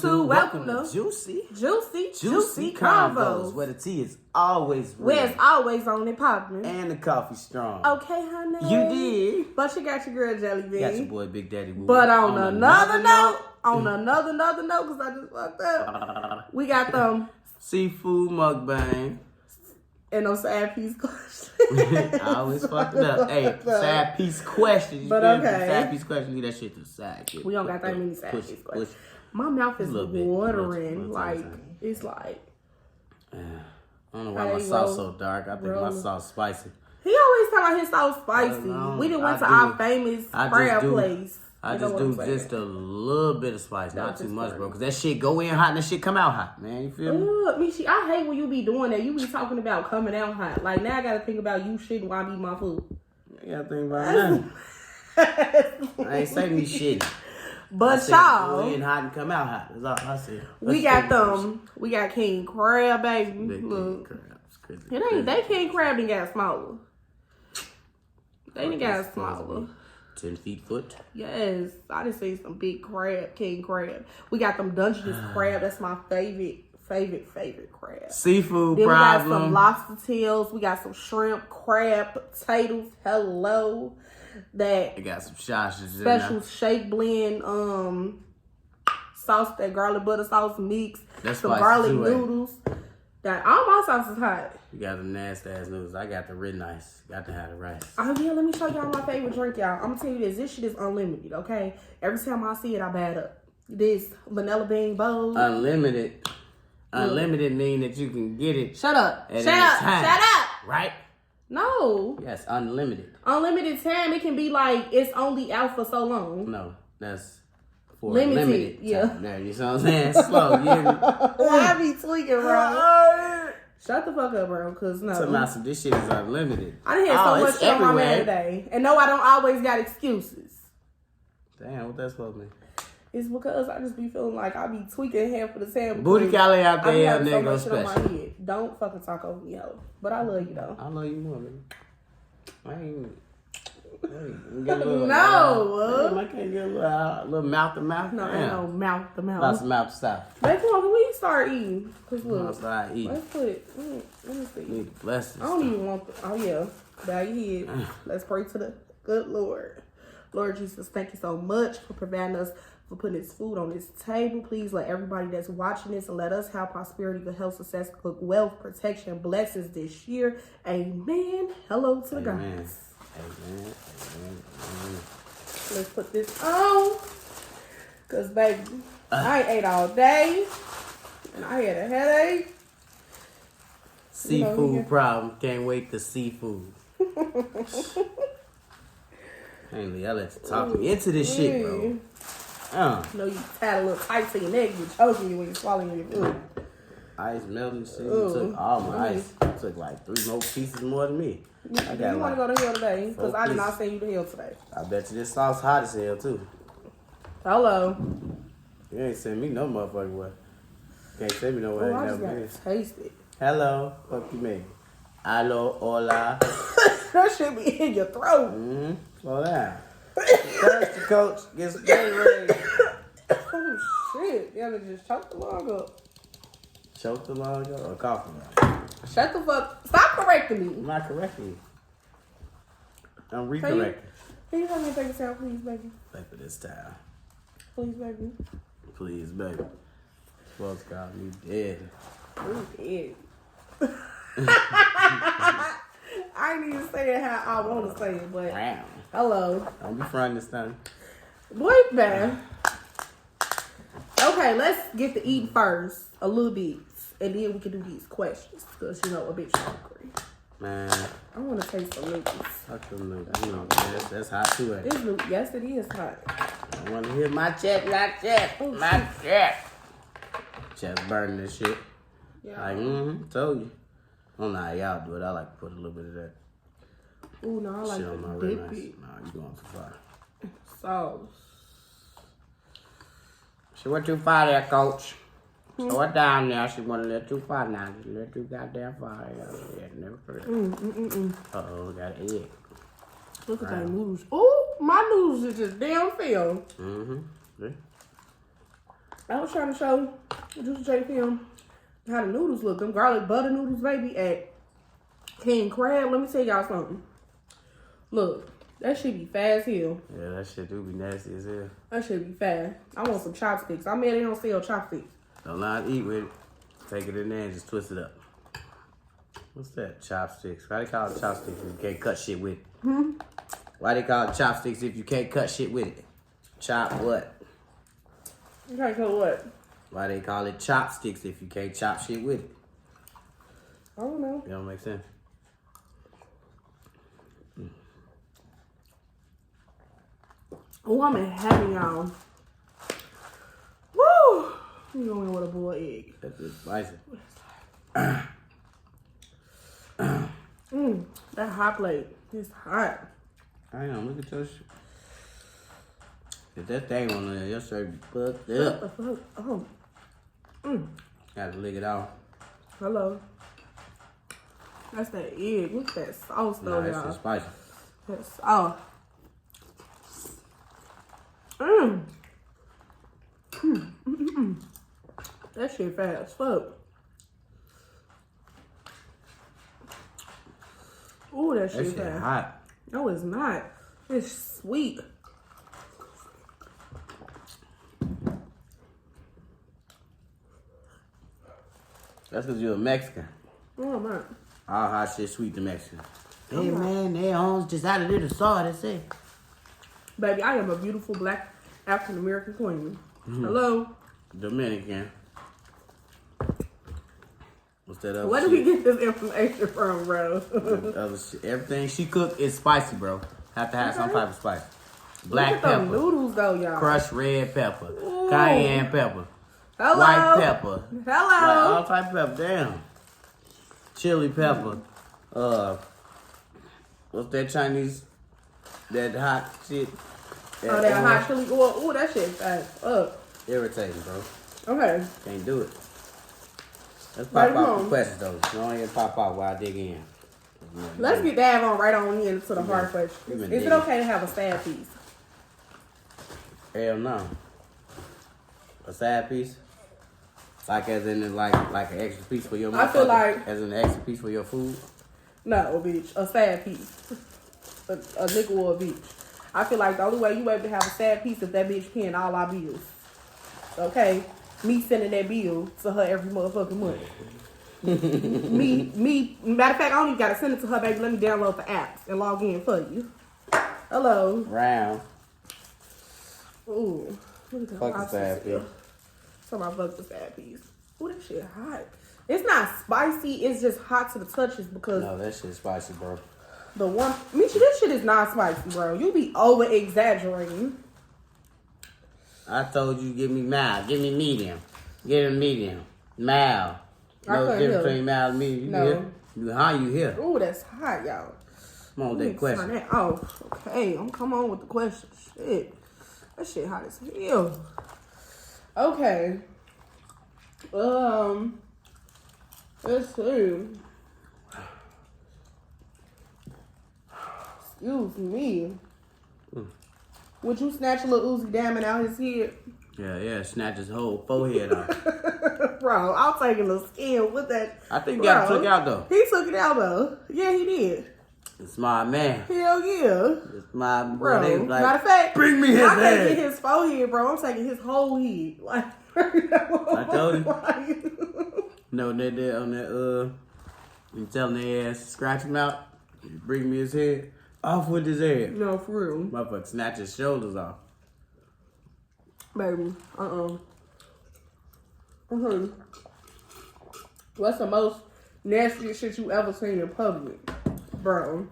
to welcome to Juicy Convos, where the tea is always real. Where it's always on and popping. And the coffee strong. Okay, honey. You did. But you got your girl Jelly Bean. Got your boy Big Daddy Woo. But on another note, because I just fucked up, we got them seafood mukbang. And no side piece questions. I always fucked it up. Hey, side piece questions. But okay. Side piece questions, leave that shit to the side. We don't got that many side piece questions. My mouth is watering. Like, it's like. I don't know why my sauce so dark. I think my sauce spicy. He always talk about his sauce spicy. We done went to our famous crab place. I just do just a little bit of spice, not too much, bro. Because that shit go in hot and that shit come out hot, man. You feel me? I hate when you be doing that. You be talking about coming out hot. Like, now I got to think about you shitting while I eat my food. I got to think about nothing. I ain't saying me shit. But y'all, go in hot and come out hot. That's all I said. We got them. We got king crab, baby. Big Look, king crabs. It ain't. They king crab done got smaller. They done got smaller. 10 feet foot. Yes, I just seen some big crab, king crab. We got them Dungeness crab. That's my favorite crab. Seafood then problem. We got some lobster tails. We got some shrimp, crab, potatoes. Hello, that. We got some sausages. Special shake blend sauce, that garlic butter sauce mix. That's some garlic noodles. That all my sauce is hot. You got the nasty ass noodles. I got the red nice. Got to have the rice. Oh yeah, let me show y'all my favorite drink, y'all. I'm gonna tell you this. This shit is unlimited, okay? Every time I see it, I bad up. This vanilla bean bowl. Unlimited. Unlimited mean that you can get it. Shut up. Shut up. Right? No. Yes, unlimited. Unlimited time. It can be like it's only out for so long. No, that's for limited. Yeah. There, you see what I'm saying? Slow. I be tweaking, bro. Shut the fuck up, bro, because no. So this shit is unlimited. I done had so much shit on my man today. And no, I don't always got excuses. Damn, what that's supposed to mean? It's because I just be feeling like I be tweaking half of the time. Booty Cali out there, nigga, so much shit on my head. Don't fucking talk over me, ho. But I love you, though. I love you more, man. I ain't... No. I can't get a little mouth to mouth. No, ain't no mouth to mouth. Lots of mouth to stop. Baby, come on, can we start eating? Cause look, start eating. Let's put it. Let me see. Need to bless this. I don't even want. Oh yeah, bow your head. Let's pray to the good Lord. Lord Jesus, thank you so much for providing us, for putting this food on this table. Please let everybody that's watching this and let us have prosperity, good health, success, good wealth, protection, blessings this year. Amen. Hello to the guys. Amen. Let's put this on. Cause baby, I ate all day. And I had a headache. Seafood problem. Can't wait to seafood. Ain't I let you talk me into this shit, bro. No, you tied a little tight to your neck. You're choking you when you're swallowing your food. Ice melting shit. You took all my ice. You took like 3 more pieces more than me. You want to go to hell today? Because I did not send you to hell today. I bet you this sauce hot as hell, too. Hello. You ain't send me no motherfucking way. Can't send me no way. I just got to taste it. Hello. Fuck you mean? Hello, hola. That shit be in your throat. Mm-hmm. Slow down. Thirsty, coach. Get ready. Oh, shit. Y'all just choke the log up. Choke the log up or cough it up? Shut the fuck. Stop correcting me. I'm not correcting you. I'm recorrecting. Can you help me take a towel, please, baby? Pay for this towel. Please, baby. Please, baby. Folks got me dead. Who's dead? I ain't even say it how I want to say it, but wow. Hello. Don't be fronting this time. Boy, man. Okay, let's get to eating first, a little bit, and then we can do these questions, because you know a bitch hungry. Man. I want to taste some noodles. Fuck them noodles. You know, that's hot too, ain't it? Yes, it is hot. I want to hear my chest, not chest. Oh, my chest. Chest burning this shit. Yeah. Like, told you. I don't know how y'all do it. I like to put a little bit of that. Ooh, no, I like shit on my to dip nice. it. Nah, you going too far. Sauce. She went too far there, coach. Slow it down now. She went a little too far now. Just a little too goddamn far. Yeah, never put it. Uh-oh, got an egg. Look at that noodles. Ooh, my noodles is just damn filled. Mm-hmm. See? I was trying to show Juicy J film how the noodles look. Them garlic butter noodles, baby, at King Crab. Let me tell y'all something. Look, that shit be fast here. Yeah, that shit do be nasty as hell. That shit be fast. I want some chopsticks. I'm mad they don't sell chopsticks. Don't lie to eat with it. Take it in there and just twist it up. What's that? Chopsticks. Why they call it chopsticks if you can't cut shit with it? Why they call it chopsticks if you can't cut shit with it? Chop what? You can't cut what? Why they call it chopsticks if you can't chop shit with it? I don't know. It don't make sense. Oh, I'm in heaven, y'all. Woo! You going with a boiled egg. That's just spicy. That hot plate is hot. I am. Look at your shit. If that thing on there, your shirt be fucked up. What the fuck? Oh. Gotta lick it off. Hello. That's that egg. Look at that sauce, though, Nah, it's y'all. just spicy. That sauce. That shit fast as fuck. Ooh, that shit That shit fast. hot. No, it's not. It's sweet. That's because you're a Mexican. Oh, man. All hot shit sweet to Mexican. Hey, man, they homes just added it to saw it, say. Baby, I am a beautiful black African-American queen. Hello? Dominican. What's that other Where shit? do we get this information from, bro? Other shit. Everything she cooked is spicy, bro. Have to have some type of spice. Black Look at them pepper, noodles, though, y'all. crushed red pepper, Ooh. cayenne pepper, Hello? white pepper, Hello? like all type of pepper. Damn. Chili pepper. What's that Chinese? That hot shit. Oh, that hot chili oil. Ooh, that shit fast up. Irritating, bro. Okay. Can't do it. Let's Right pop out on. the questions, though. You don't even pop out while I dig in. Let's get that on right on into the hard questions. We've been Is it digging. okay to have a sad piece? Hell no. A side piece? Like as in like an extra piece for your I feel motherfucker? like- As an extra piece for your food? No, bitch. A sad piece. A nickel or a bitch. I feel like the only way you able to have a sad piece if that bitch paying all our bills. Okay? Me sending that bill to her every motherfucking month. Matter of fact, I don't even gotta send it to her, baby. Let me download the apps and log in for you. Hello. Round. Ooh. Look at that Fuck the hot sad sauce. piece. So my fuck the sad piece. Ooh, that shit hot. It's not spicy, it's just hot to the touches because No, that shit's spicy, bro. the one Michi, this shit is not spicy, bro. You be over exaggerating. I told you give me mild. Give me medium. Give me medium. Mild. I No couldn't difference hear. between mild and medium. You No. here? You how you here? Ooh, that's hot, y'all. Come on with Let me that question. turn that off. Okay, I'm come on with the question. Shit. That shit hot as hell. Okay. Let's see. Excuse me. Would you snatch a little Uzi Diamond out his head? Yeah, snatch his whole forehead off. Bro, I'll take a little skin with that. I think he got it Bro, took out, though. He took it out, though. Yeah, he did. It's my man. Hell yeah. It's my Bro, they was like, matter of fact, bring me his I'm head. taking his forehead, bro. I'm taking his whole head. Like, I told you. you. No, they on that, you telling their ass, scratch him out, bring me his head, off with his head. No, for real. Motherfucker snatch his shoulders off. Baby, What's the most nastiest shit you ever seen in public? Bro.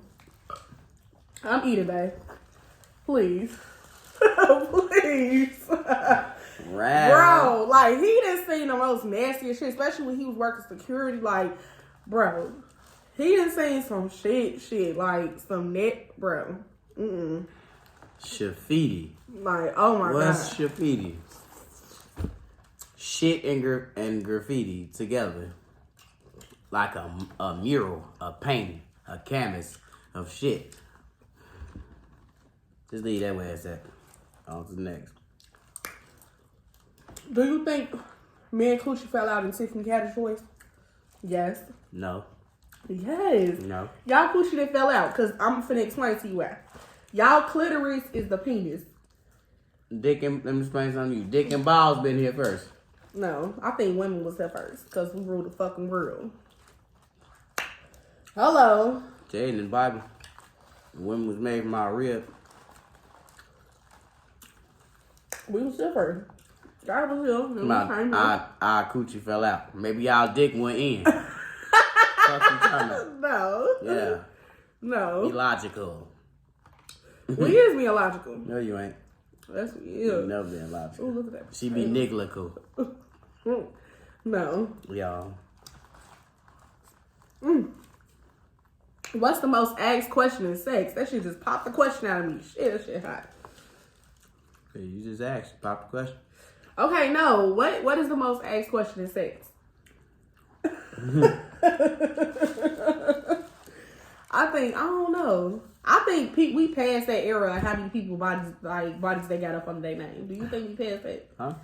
I'm eating, babe. Please. Please. Right. Bro, like, he done seen the most nastiest shit, especially when he was working security. Like, bro, he done seen some shit, like, some net, bro. Shafidi. Like, oh my What's God. Shafidi? Shit and graffiti together. Like a mural, a painting, a canvas of shit. Just leave that way as that. On to the next. Do you think me and Coochie fell out in Tiffany Haddish voice? Yes. No. Yes. No. Y'all Coochie that fell out, because I'm finna explain to you why. Y'all clitoris is the penis. Let me explain something to you. Dick and balls been here first. No, I think women was there first, because we rule the fucking world. Hello. Jay in the Bible. Women was made from our rib. We was there first. God was here. And Our coochie fell out. Maybe y'all dick went in. Fuck you talking about? No. Yeah. No. Illogical. We is me illogical. No, you ain't. That's you. You never been illogical. Ooh, look at that. She be niggalical. No. Y'all. What's the most asked question in sex? That shit just popped the question out of me. Shit, that shit hot. Okay, you just asked. Pop the question. Okay, no. What is the most asked question in sex? I don't know. I think we passed that era of how many people bodies they got up under their name. Do you think we passed that? Huh?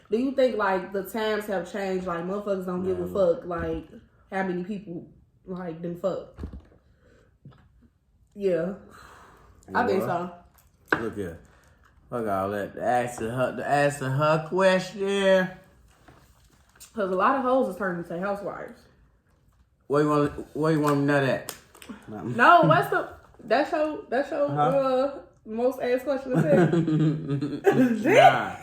Do you think like the times have changed? Like motherfuckers don't give a fuck. Like how many people like them fuck? Yeah, I think so. Look here. Fuck all that. Answer her question. Cause a lot of hoes is turning into housewives. What you want me to know that? No, that's your most asked question to say. Nah.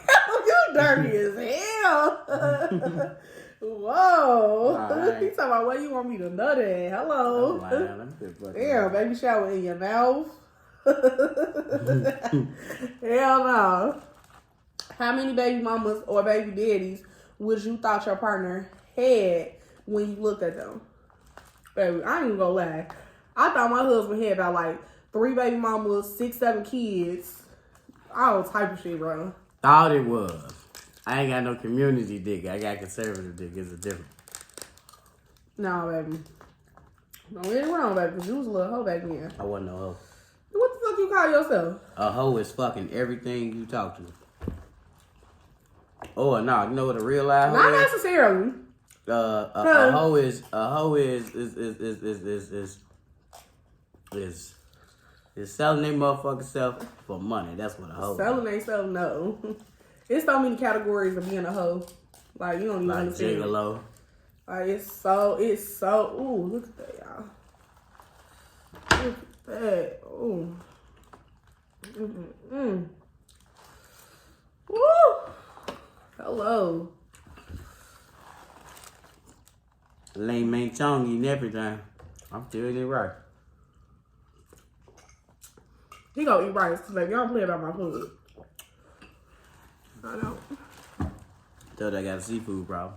You dirty as hell. Whoa. Right. He talking about what you want me to know that. Hello. Oh, Damn, baby shower in your mouth. Hell no. How many baby mamas or baby daddies would you thought your partner had when you looked at them? Baby, I ain't even gonna lie. I thought my husband had about like 3 baby mamas, 6, 7 kids. All type of shit, bro. Thought it was. I ain't got no community dick. I got conservative dick. It's a difference. Nah, baby. Don't get it wrong, baby, because you was a little hoe back then. I wasn't no hoe. What the fuck you call yourself? A hoe is fucking everything you talk to. Oh, no. You know what a real life hoe Not is? necessarily. A hoe is selling their motherfucking self for money. That's what a hoe is. Selling themselves, no. It's so many categories of being a hoe. Like, you don't even Like understand. gigolo. Like, it's so, ooh, look at that, y'all. Look at that, ooh. Woo! Hello. Lame man chong eating everything. I'm doing it right. He gonna eat rice, cause like, y'all don't play about my food. I don't. Told you I got a seafood problem.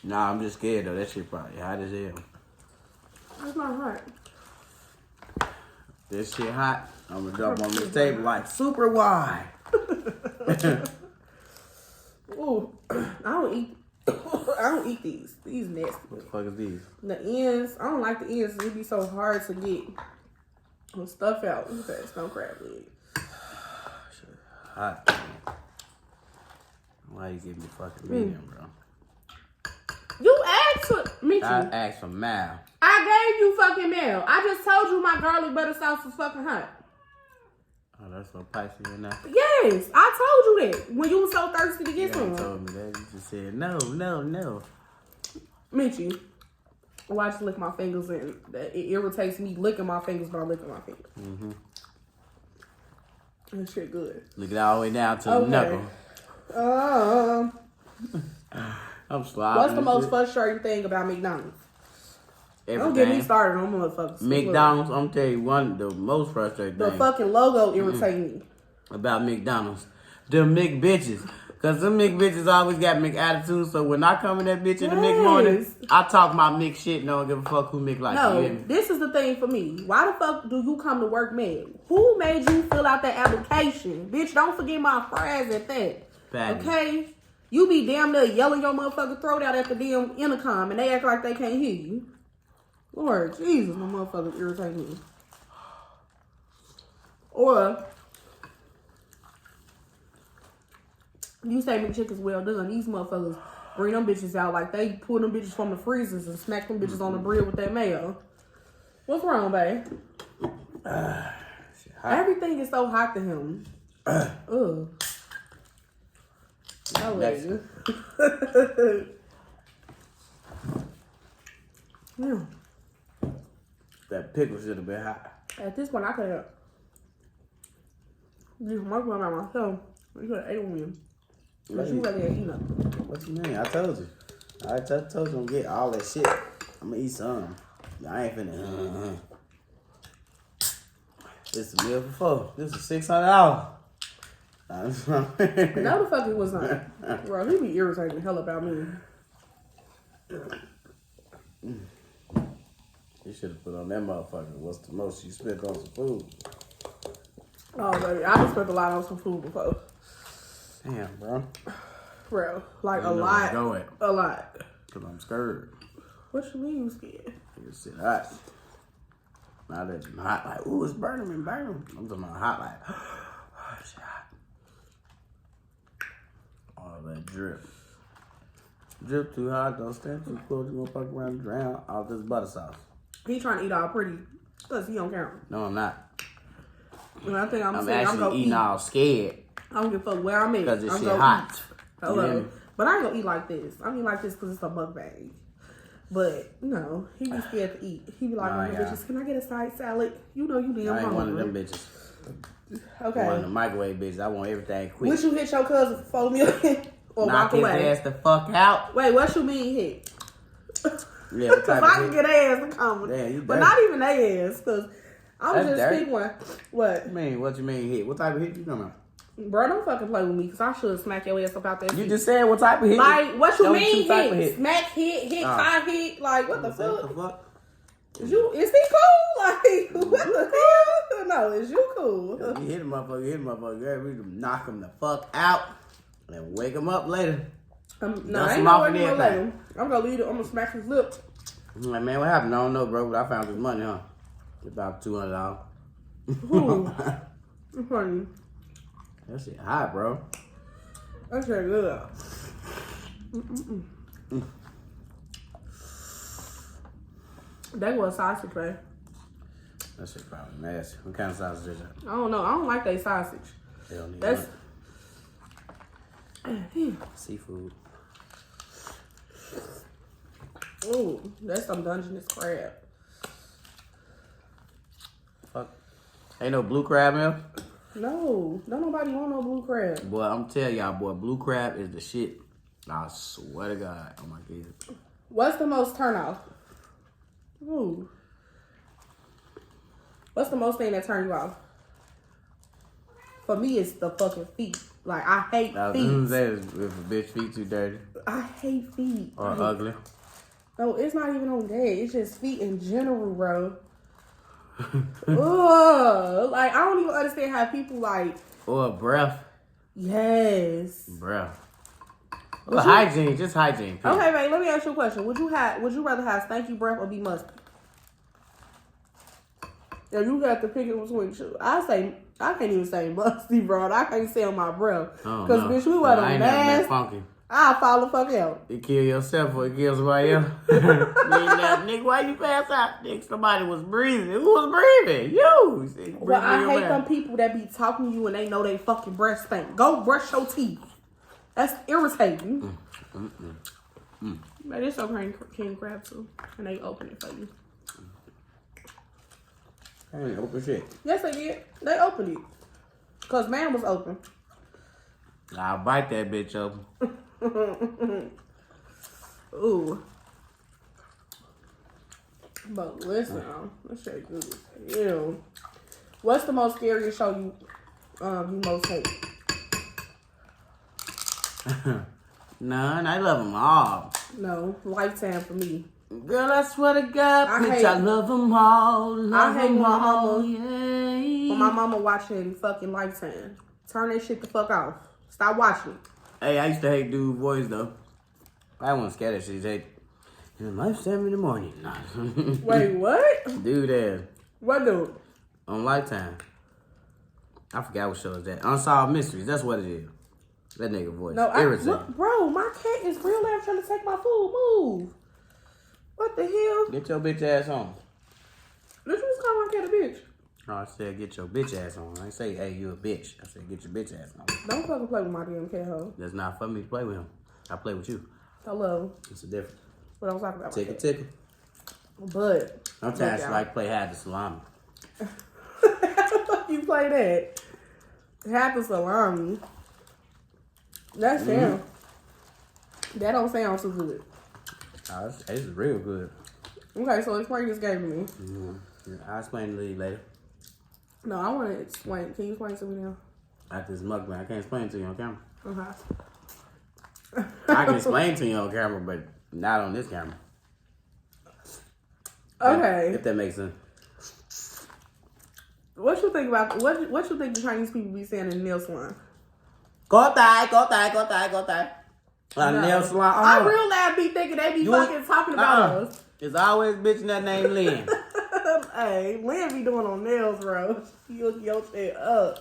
Nah, I'm just scared though. That shit probably hot as hell. That's not hot. This shit hot. I'm gonna drop on this table like super wide. Ooh, I don't eat these. These nasty. What the fuck is these? The ends, I don't like the ends. It'd be so hard to get stuff out. Look at that stone crab leg. Hot. Why you give me fucking medium, bro? You asked for me. I asked for mild. I gave you fucking mail. I just told you my garlic butter sauce was fucking hot. Oh, that's so spicy enough. Yes, I told you that when you were so thirsty to get some. You told me that. You just said no. Michi, watch lick my fingers and it irritates me licking my fingers by licking my fingers. Mm-hmm. That shit good. Look it all the way down to the knuckle. I'm sloppy. What's the most frustrating thing about McDonald's? Everything. Don't get me started on motherfuckers. McDonald's, I'm telling you one, the most frustrating The thing fucking logo irritates me. about McDonald's. Them McBitches. Cause them McBitches always got McAttitude, so when I come in that bitch in the McMorning, I talk my Mc shit and don't give a fuck who Mc like. No, this is the thing for me. Why the fuck do you come to work mad? Who made you fill out that application? Bitch, don't forget my fries at that. Faggot. Okay? You be damn near yelling your motherfucking throat out at the damn intercom and they act like they can't hear you. Lord Jesus, my motherfuckers irritate me. Or You say McChicken's well done. These motherfuckers bring them bitches out like they pull them bitches from the freezers and smack them bitches on the grill with that mayo. What's wrong, babe? Everything is so hot to him. Ugh. No way. Yeah. That pickle should have been hot. At this point, I could have just mukbang by myself. You could have ate with me. But you really ain't eat nothing. What you mean? I told you. I told you don't get all that shit. I'm gonna eat some. I ain't finna. This a meal for four. This is $600. No, the fuck it was not. Bro, he be irritating the hell about me. You should have put on that motherfucker. What's the most you spent on some food? Oh, baby, I just spent a lot on some food before. Damn, bro. Bro, like a lot. A lot. Cause I'm scared. What you mean you scared? It's shit hot. Now that it's hot, like, ooh, it's burning me, burning. I'm talking about hot, like, oh, shit hot. All that drip. Drip too hot, don't stand too close, you gonna fuck around and drown all this butter sauce. He trying to eat all pretty, because he don't count. No, I'm not. And I think I'm actually gonna eating eat. all scared. I don't give a fuck where I'm at. Because this I'm shit gonna hot. Eat. Hello. But I ain't gonna eat like this. I mean like this because it's a mukbang. But, no, he be scared to eat. He be like, bitches, can I get a side salad? You know you damn I ain't hungry. one of them bitches. Okay. One of the microwave bitches. I want everything quick. Would you hit your cousin for 4 million or knock walk away? his ass the fuck out. Wait, what you mean hit? Yeah, what type I of can hit? get ass and come. Damn, you but dirty. not even they ass, because I was That's just dirty. speaking one. What? What you mean hit? What type of hit you talking about? Bro, don't fucking play with me, because I should smack your ass about that You shit. just said what type of hit? Like, what you Those mean two type of hit? hit. Smack hit, tie hit, like, what the fuck? Is he cool? Like, what the hell? No, is you cool? You hit a motherfucker. Yeah, we can knock him the fuck out and wake him up later. No, I ain't no way to let him. I'm gonna leave it. I'm gonna smack his lip. I'm like, man, what happened? I don't know, bro, but I found this money, huh? About $200. Ooh. I'm funny. That shit hot, bro. That shit good. That was sausage, man. That shit probably nasty. What kind of sausage is that? I don't know. I don't like that sausage. They don't need That's seafood. ooh, that's some Dungeness crab. Fuck. Ain't no blue crab milk? No, don't nobody want no blue crab. Boy, I'm telling y'all, boy, blue crab is the shit. I swear to God. Oh my God. What's the most turn off? Ooh. What's the most thing that turn you off? For me, it's the fucking feet. Like, I hate feet. If a bitch feet too dirty. I hate feet. Or ugly. No, it's not even on that. It's just feet in general, bro. Ugh. Like, I don't even understand how people like. Or breath. Yes. Breath. Well, hygiene, just hygiene. Period. Okay, babe, let me ask you a question. Would you rather have stanky breath or be musty? If you got to pick it between two, I can't even say musty, bro. I can't say on my breath. Because, bitch, we were on nasty. Funky. I'll fall the fuck out. You kill yourself or you kill somebody else. Nigga, why you pass out? Nigga, somebody was breathing. Who was breathing? You. Well, I hate them people that be talking to you and they know they fucking breath stink. Go brush your teeth. That's irritating. But it's okay, king crab too. And they open it for you. I ain't open shit. Yes, they did. They opened it. Because man was open. I'll bite that bitch open. Ooh. But listen, this shit good. Ew. What's the most scariest show you most hate? None. I love them all. No, Lifetime for me. Girl, I swear to God, I love them all. I hate when my mama watching fucking Lifetime. Turn that shit the fuck off. Stop watching. Hey, I used to hate dude voice though. I wasn't scared of shit. Like, Lifetime in the morning. Wait, what? Dude ass. What dude? On Lifetime. I forgot what show is that. Unsolved Mysteries. That's what it is. That nigga voice. No, irritating. bro, my cat is real life trying to take my food. Move. What the hell? Get your bitch ass on. Did you just call my cat a bitch? No, I said get your bitch ass on. I ain't say, hey, you a bitch. I said get your bitch ass on. Don't fucking play with my damn cat, hoe. That's not for me to play with him. I play with you. Hello. It's a difference. What I'm talking about. Tickle, tickle. But. Sometimes I like play hide the salami. You play that. Half the salami. That's him. That don't sound too good. Oh, it's real good. Okay, so explain this game to me. I'll explain it to you later. No, I want to explain. Can you explain to me now? After this mukbang, I can't explain it to you on camera. Okay. I can explain to you on camera, but not on this camera. Okay. If that makes sense. What you think about what you think the Chinese people be saying in the nail salon? Go die. Nail salon. I real life be thinking they be fucking talking about us. There's always a bitch in that name Lynn. Hey, Lynn be doing on nails, bro. You look your shit up.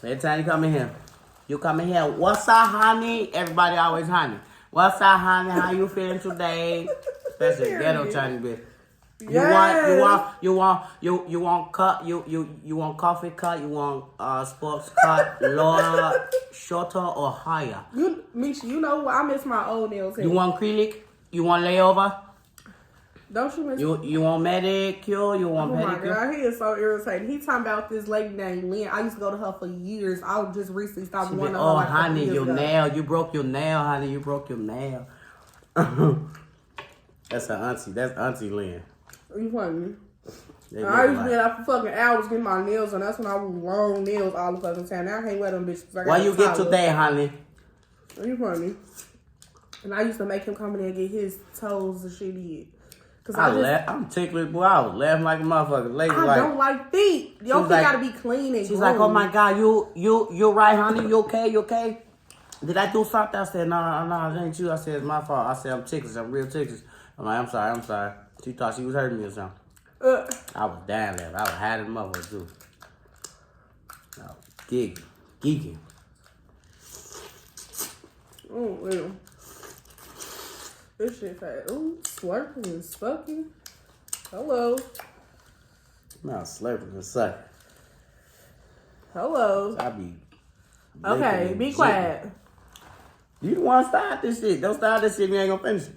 Every time you come in here, what's up, honey? Everybody always honey. What's up, honey? How you feeling today? Especially ghetto Chinese bitch. Yes. You want cut, you want coffee cut, you want sports cut, lower, shorter or higher. Misha, you know what? I miss my old nails. You want acrylic? You want layover? Don't you miss? You want manicure? You want pedicure? Oh my god, he is so irritating. He talking about this lady named Lynn. I used to go to her for years. I just recently stopped going to her. Oh, like honey, your ago. nail. You broke your nail, honey. You broke your nail. That's her auntie. That's Auntie Lynn. You funny? They I used to like, be out for fucking hours getting my nails, and that's when I was long nails all the fucking time. Now I can't wear them bitches. why you get today, honey? You funny? And I used to make him come in there and get his toes and shit did. Cause I'm ticklish, boy. I was laughing like a motherfucker. Lady, I don't like feet. Your feet gotta be clean and she's groomed. like, oh my god, you right, honey? You okay? You okay? Did I do something? I said, no, it ain't you. I said, it's my fault. I said, I'm ticklish. I'm real ticklish. I'm like, I'm sorry. She thought she was hurting me or something. I was down there. I was hiding the motherfucker too. I was geeking. Oh, well. This shit fat. Ooh, slurping and sucking. Hello. No, slurping and sucking. Hello. I be. Okay, be quiet. You the one start this shit. Don't start this shit. You ain't gonna finish it.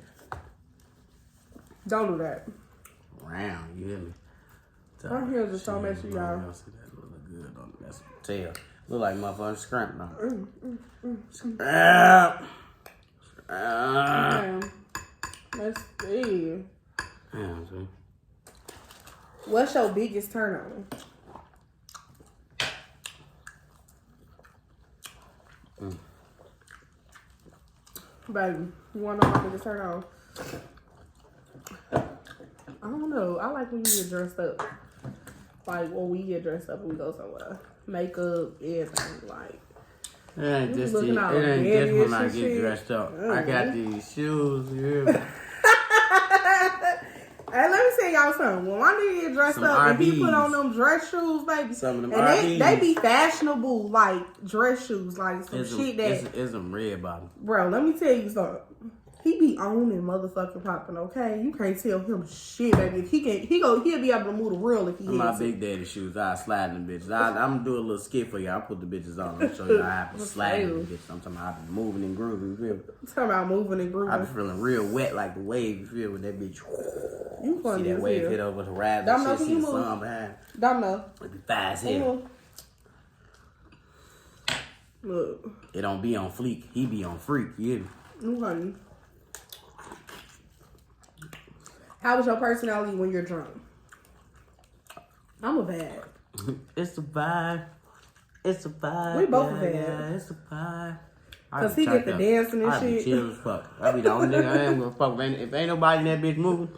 Don't do that. Round, you hear me? I'm here to show make sure y'all. See that look good on that tail. Look like motherfucking scrimp now. Scrimp. Okay. Let's see. Yeah, see. What's your biggest turn on? Baby, you want to know my biggest turn on? I don't know. I like when you get dressed up. Like when we get dressed up and we go somewhere. Makeup, everything. Like, It ain't just looking all when reddish I and get shit. dressed up. I got these shoes, you hear me? Hey, let me tell y'all something. When my nigga get dressed Some up, if he RBs. put on them dress shoes, baby, Some of them and RBs. they be fashionable, like dress shoes, like some shit that. It's some red bottom. Bro, let me tell you something. He be owning motherfucking popping, okay? You can't tell him shit, baby. If he'll be able to move the real if he My has big daddy shoes, I slide them bitches. I'm gonna do a little skit for y'all. I'll put the bitches on. I'll show you how I be sliding them bitches. I'm talking about I be moving and grooving, you feel me? Talking about moving and grooving. I be feeling real wet like the wave, you feel me? That bitch. You funny See that as wave hell. hit over the horizon. Domino, Shit, can see you the move? sun behind. Domino. It be fast here. Look. It don't be on fleek. He be on freak, you hear me? You honey. How was your personality when you're drunk? I'm a bad. It's a vibe. It's a vibe. We both bad. Yeah, it's a vibe. Cause he get the dancing and I be shit. chill as fuck. I be the only nigga I ain't gonna fuck. If ain't nobody in that bitch moving,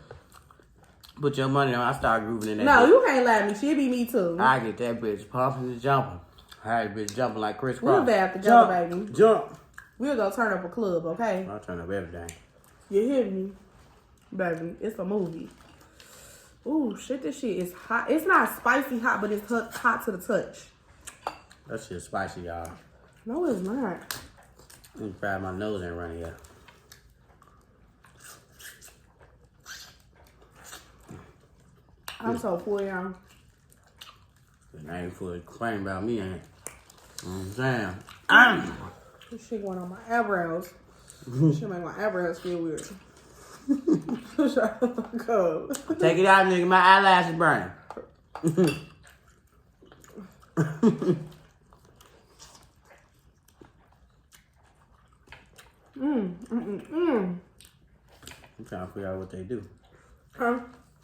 put your money on. I start grooving in that No, bitch. you can't lie to me. She be me too. I get that bitch pumping and jumping. I had bitch jumping like Chris We'll Cross. be out together, baby. Jump. We'll go turn up a club, okay? I'll turn up everything. You hear me? Baby, it's a movie. Ooh, shit, this shit is hot. It's not spicy hot, but it's hot to the touch. That shit spicy, y'all. No, it's not. I'm proud my nose ain't running yet. I'm so full, y'all. I ain't full complaining about me, ain't. You know what I'm saying? This shit going on my eyebrows. This shit make my eyebrows feel weird. Shut the fuck up. Take it out, nigga. My eyelash is burning. I'm trying to figure out what they do. Huh?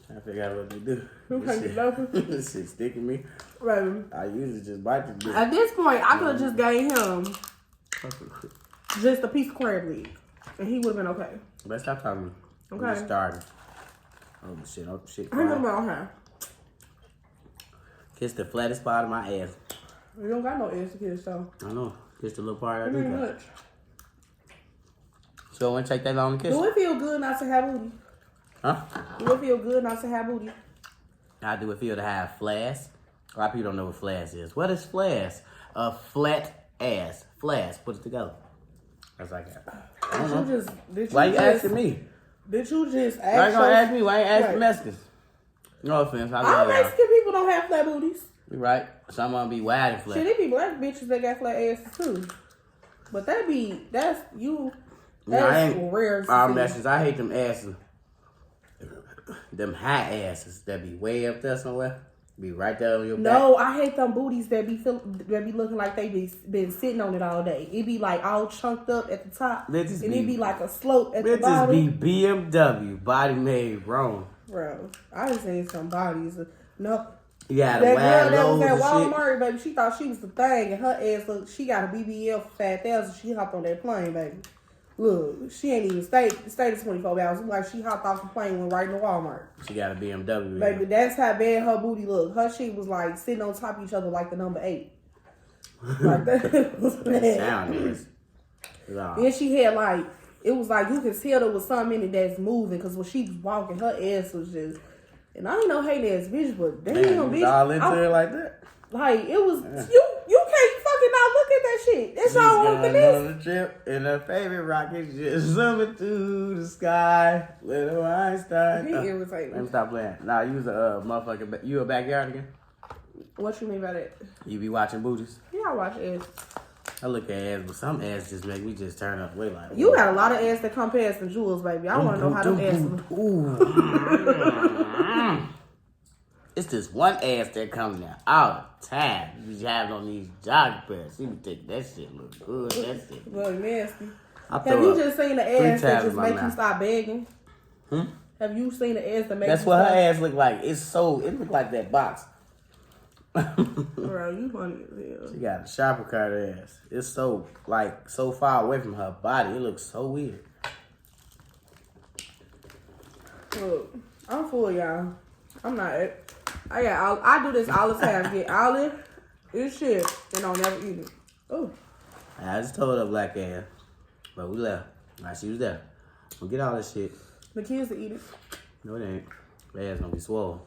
Trying to figure out what they do. You can't get nothing. This shit sticking me. Baby. I usually just bite the dick. At this point, I could have just gave him just a piece of crab leg. And he would have been okay. Let's stop talking to me. Okay. I'm just starting. Oh shit, oh shit. I know about her. Kiss the flattest part of my ass. You don't got no ass to kiss, so. I know. Kiss the little part I It do. ain't got. much. So it won't take that long to kiss? Do it feel good not to have booty? Huh? Do it feel good not to have booty? How do it feel to have flass? A lot of people don't know what flass is. What is flass? A flat ass. Flass. Put it together. That's like that. Why you asking me? Did you just ask? Why you gonna ask me? Why you asking Mexicans? No offense. All Mexican people don't have flat booties. You right. Some of them be wide and flat. Shit, it be black bitches that got flat asses too. But that's rare. All Mexicans. I hate them asses. Them high asses that be way up there somewhere. Be right there on your back. No, I hate them booties that be looking like they been sitting on it all day. It be like all chunked up at the top, and it be like a slope at the bottom. Bitches be BMW, body made wrong. Bro, I just seen some bodies. No, you got that girl that was at Walmart, baby. She thought she was the thing, and her ass look. She got a BBL for 5,000. She hopped on that plane, baby. Look, she ain't even stayed 24 hours. Look like she hopped off the plane and went right into Walmart. She got a BMW. Baby, that's how bad her booty looked. Her shit was like sitting on top of each other like the number 8. Like that was bad. Sound is. Then she had like, it was like you could tell there was something in it that's moving because when she was walking, her ass was just, and I ain't no hating ass bitch, but damn, bitch. All into it like that? Like, it was, you can't fucking not look at that shit. That's y'all want for this. On the trip, and her favorite rocket just zooming through the sky. Little Einstein. He irritating. Let me stop playing. Nah, you was a motherfucker. You a backyard again? What you mean by that? You be watching booties? Yeah, I watch ass. I look at ass, but some ass just make me just turn up way like. You got a lot of ass that come past the jewels, baby. I want to know how them ass look. Ooh. It's this one ass that comes down all the time. You be having on these jogging pants. You be thinking that shit look good. That shit Well, nasty. Have you just seen the ass that just make you stop begging? Have you seen the ass that make That's you what stop? her ass look like. It look like that box. Bro, you funny as hell. She got a shopper cart ass. It's so far away from her body. It looks so weird. Look, I'm full, y'all. I'm not. I do this all the time. Get olive, this shit, and I'll never eat it. Oh. I just told her black ass, but we left. Nah, she was there. We'll get all this shit. The kids will eat it. No, it ain't. That ass gonna be swole.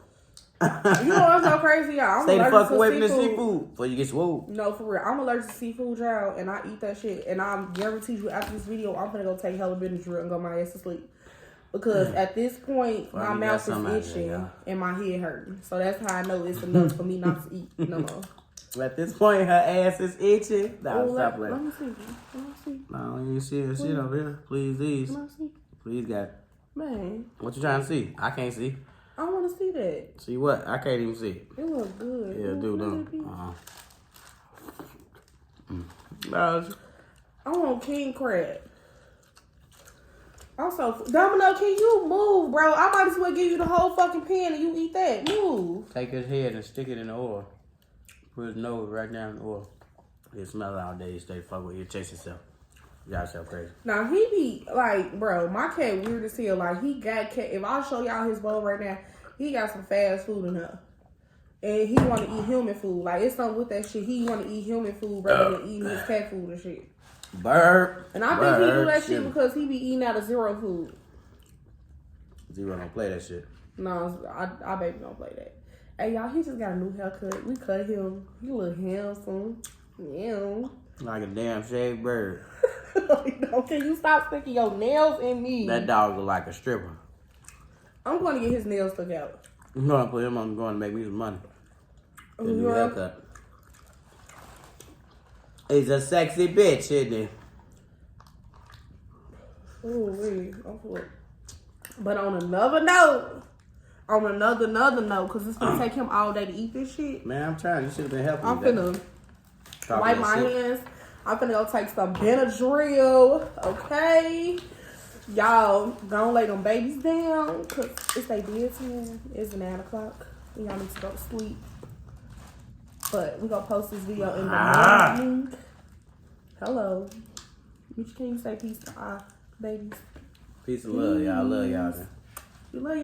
You know what's so crazy, y'all? I'm Stay the allergic fuck to away from the seafood. seafood before you get swole. No, for real. I'm allergic to seafood, y'all, and I eat that shit. And I'm guarantee you after this video, I'm gonna go take hella Benadryl and go my ass to sleep. Because at this point, my mouth is itching and my head hurting. So that's how I know it's enough for me not to eat no more. At this point, her ass is itching. Nah, stop Let playing. me see. Let me see. No, you see her shit over here. Please, these. Let me see. Please, God. Man, What you trying to see? I can't see. I want to see that. See what? I can't even see it. It looks good. Yeah, dude, don't. I want king crab. Also, Domino, can you move, bro? I might as well give you the whole fucking pan and you eat that. Move. Take his head and stick it in the oil. Put his nose right down in the oil. It smells all day. Stay fuck with you. Chase yourself. Y'all yourself crazy. Now, he be like, bro, my cat weird as hell. Like, he got cat. If I show y'all his bowl right now, he got some fast food in there. And he want to eat human food. Like, it's something with that shit. He want to eat human food rather than eating his cat food and shit. Bird. And I think he do that shit because he be eating out of zero food. Zero don't play that shit. No, I baby don't play that. Hey, y'all, he just got a new haircut. We cut him. He look handsome. Yeah. Like a damn shaved bird. Can you stop sticking your nails in me? That dog look like a stripper. I'm going to get his nails stuck out. I'm going to put him on going to make me some money. The new haircut. He's a sexy bitch, isn't he? Oh, wait. But on another note, another note, because it's going to take him all day to eat this shit. Man, I'm trying. You should have been helping I'm me. finna wipe my hands. I'm finna go take some Benadryl, okay? Y'all, don't lay them babies down, because it's their bedtime. It's 9 o'clock, and y'all need to go to sleep. But we gonna post this video in the morning. Hello. Can you say peace to our babies? Peace and love, y'all. Love y'all. You love